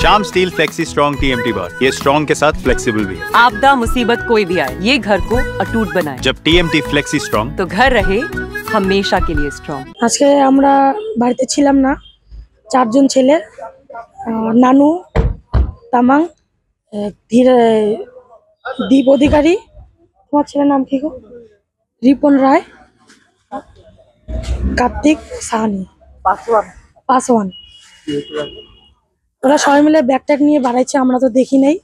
Shyam steel flexi strong TMT बार, ये strong के साथ फ्लेक्सिबल भी है। आपदा मुसीबत कोई भी आए, ये घर को अटूट बनाए। जब टीएमटी फ्लेक्सी स्ट्रॉन्ग, तो घर रहे हमेशा के लिए स्ट्रॉन्ग। আজকে আমরা বাড়িতে ছিলাম না, চারজন ছেলে, নানু তামাং, দীপ অধিকারী, তোমার ছেলের নাম কি গো? রিপন রায়, কার্তিক সাহানি, পাসওয়ান। ওরা সবাই মিলে ব্যাগ ট্যাগ নিয়ে বাড়াইছে, আমরা তো দেখি নাই।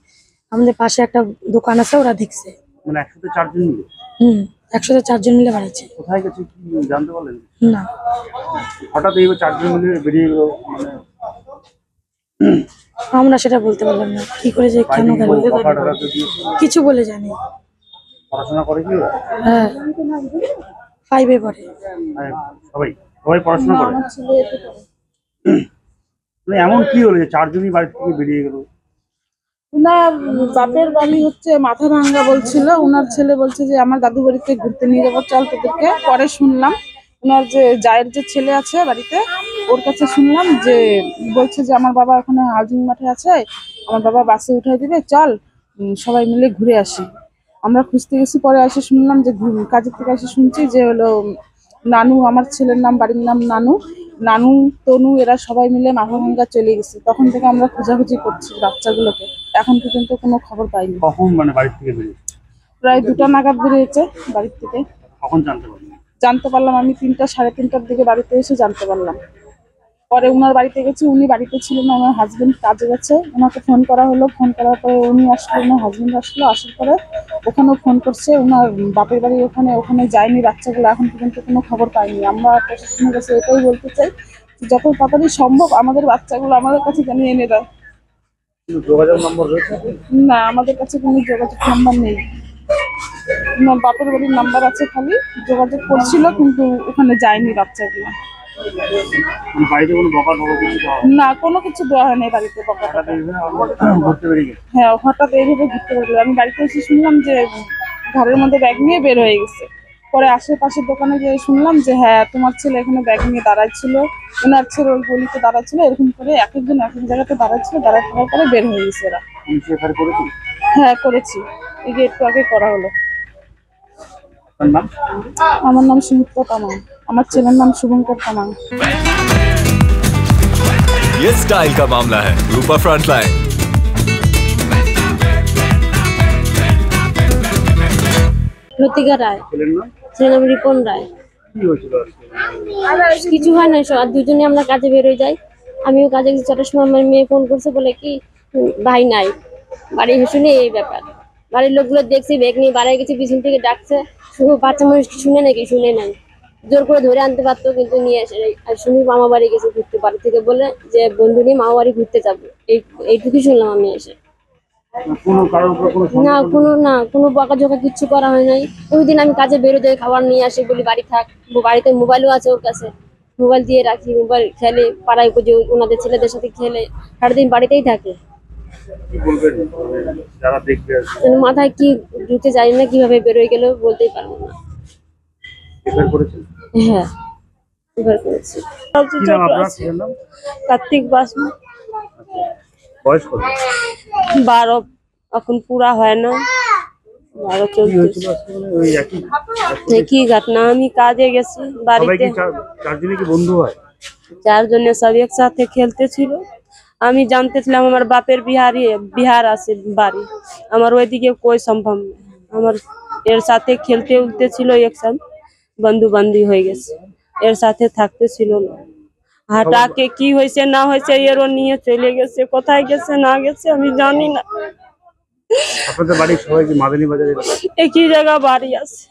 আমাদের পাশে একটা দোকান আছে, ওরা দেখছে। মানে 104 জন মিলে? 104 জন মিলে বাড়াইছে। কোথায় গেছে কি জানতে পারলেন না? হঠাৎ এই 4 জন মিলে বেরিয়ে গেল, মানে আমরা সেটা বলতে পারলাম না, কি করে যে কেন গেল কিছু বলে জানি। পড়াশোনা করে কি? হ্যাঁ, 5 এ পড়ে। সবাই সবাই পড়াশোনা করে? মানে এমন কি হলো যে 4 জনই বাড়ি থেকে বেরিয়ে গেল? উনার বাপের বাড়ি হচ্ছে মাথা ভাঙ্গা বলছিল, উনার ছেলে বলছে যে আমার দাদু বাড়িতে ঘুরতে নিয়ে যাবো, চল তোদেরকে। পরে শুনলাম উনার যে জায়ের যে ছেলে আছে বাড়িতে, ওর কাছে শুনলাম যে বলছে যে আমার বাবা ওখানে হাউজিং মাঠে আছে, আমার বাবা বাসে উঠাই দিবে, চল সবাই মিলে ঘুরে আসি। আমরা খুঁজতে গেছি, পরে এসে শুনলাম যে কাজের থেকে এসে শুনছি যে হলো নানু, আমার ছেলের নাম, বাড়ির নাম নানু, নানু তনু, এরা সবাই মিলে মাথা ভাঙ্গা চলে গেছে। তখন থেকে আমরা খোঁজাখুঁজি করছি বাচ্চাগুলোকে, এখন পর্যন্ত কোনো খবর পাইনি। কখন মানে বাড়ি থেকে বেরিয়েছে? প্রায় 2টা নাগাদ বেরিয়েছে বাড়ির থেকে। কখন জানতে পারলাম আমি 3টা সাড়ে 3টার দিকে বাড়িতে এসে জানতে পারলাম। পরে উনার বাড়িতে গেছি, উনি বাড়িতে ছিলেন না, ওনার হাজবেন্ড কাজে গেছে। ওনাকে ফোন করা হলো, ফোন করার পরে উনি আসলো, ওনার হাজবেন্ড আসলো। আসার পরে ওখানেও ফোন করছে, ওনার বাপের বাড়ি ওখানে যায়নি বাচ্চাগুলো, এখন পর্যন্ত কোনো খবর পাইনি। আমরা প্রশাসনের কাছে এটাই বলতে চাই, যত তাড়াতাড়ি সম্ভব আমাদের বাচ্চাগুলো আমাদের কাছে যেন এনে দেয়। যোগাযোগ নম্বর রয়েছে? না, আমাদের কাছে কোনো যোগাযোগ নাম্বার নেই। বাপের বাড়ির নাম্বার আছে, খালি যোগাযোগ করছিল, কিন্তু ওখানে যায়নি বাচ্চাগুলো। না, কোনো কিছু দেওয়া হয়নি বাড়িতে। হ্যাঁ, হঠাৎ এইভাবে ঘুরতে বেরোলো। আমি বাড়িতে এসে শুনলাম যে ঘরের মধ্যে ব্যাগ নিয়ে বের হয়ে গেছে। পরে আশেপাশের দোকানে গিয়ে শুনলাম যে হ্যাঁ, তোমার ছেলে এখানে ব্যাগ নিয়ে দাঁড়াচ্ছিল, ওনার ছেলে ওই গলিতে দাঁড়াচ্ছিল, এরকম করে এক একজন এক এক জায়গাতে দাঁড়াচ্ছিল, দাঁড়ায় থাকার পরে বের হয়ে গেছে এরা। হ্যাঁ, করেছি, এই যে একটু আগে করা হলো। আমার নাম সুমিত্রা তামাং, আমার ছেলের নাম শুভঙ্কর তামাং। ये स्टाइल का मामला है, रूपा फ्रंटलाइन। লতিকা রায়, ছেলের নাম রিপন রায়। কিছু হয় না, দুজনে আমরা কাজে বেরোয় যাই। আমিও কাজে গেছি, 4টার সময় আমার মেয়ে ফোন করছে, বলে কি ভাই নাই বাড়ি, শুনে এই ব্যাপার। বাড়ির লোকগুলো দেখছি ব্যাগ নিয়ে বাড়ায় গেছে, পিছন থেকে ডাকছে, শুধু বাচ্চা মানুষ শুনে নাকি? শুনে নাই, জোর করে ধরে আনতে পারতো, কিন্তু নিয়ে আসে। আর শুনি মামা বাড়ি গেছে ঘুরতে, বাড়ি থেকে বলে যে বন্ধু নিয়ে মামা বাড়ি ঘুরতে যাবো, এইটুকুই শুনলাম আমি এসে। না, কোনো বকাঝকা কিচ্ছু করা হয় নাই। ওই দিন আমি কাজে বেরো যাই, খাবার নিয়ে আসি, বলি বাড়ি থাক। বাড়িতে মোবাইলও আছে ওর কাছে, মোবাইল দিয়ে রাখি, মোবাইল খেলে, পাড়ায় ওনাদের ছেলেদের সাথে খেলে, সারাদিন বাড়িতেই থাকে। মাথায় কি ঢুকে জানি না, কিভাবে বেরোয় গেল বলতেই পারবো না। হ্যাঁ, এবার করেছি। কার্তিক বাসমা, 12, এখন পুরা হয় না, 12 চলছে। কি ঘটনা, আমি কাজে গেছি, বাড়িতে 4 জনের সব একসাথে খেলতে ছিল। আমি জানতেছিলাম আমার বাপের বিহার আছে বাড়ি, আমার ওইদিকে কই সম্ভব না। আমার এর সাথে খেলতে উঠতে ছিল, একসাথে বন্ধু বান্ধবী হয়ে গেছে, এর সাথে থাকতে ছিল না। হাঁটাকে কি হয়েছে না হয়েছে, এরও নিয়ে চলে গেছে, কোথায় গেছে না গেছে আমি জানি না। আপনাদের বাড়ির সবাই কি মাদানী বাজারে? একই জায়গা বাড়ি আছে।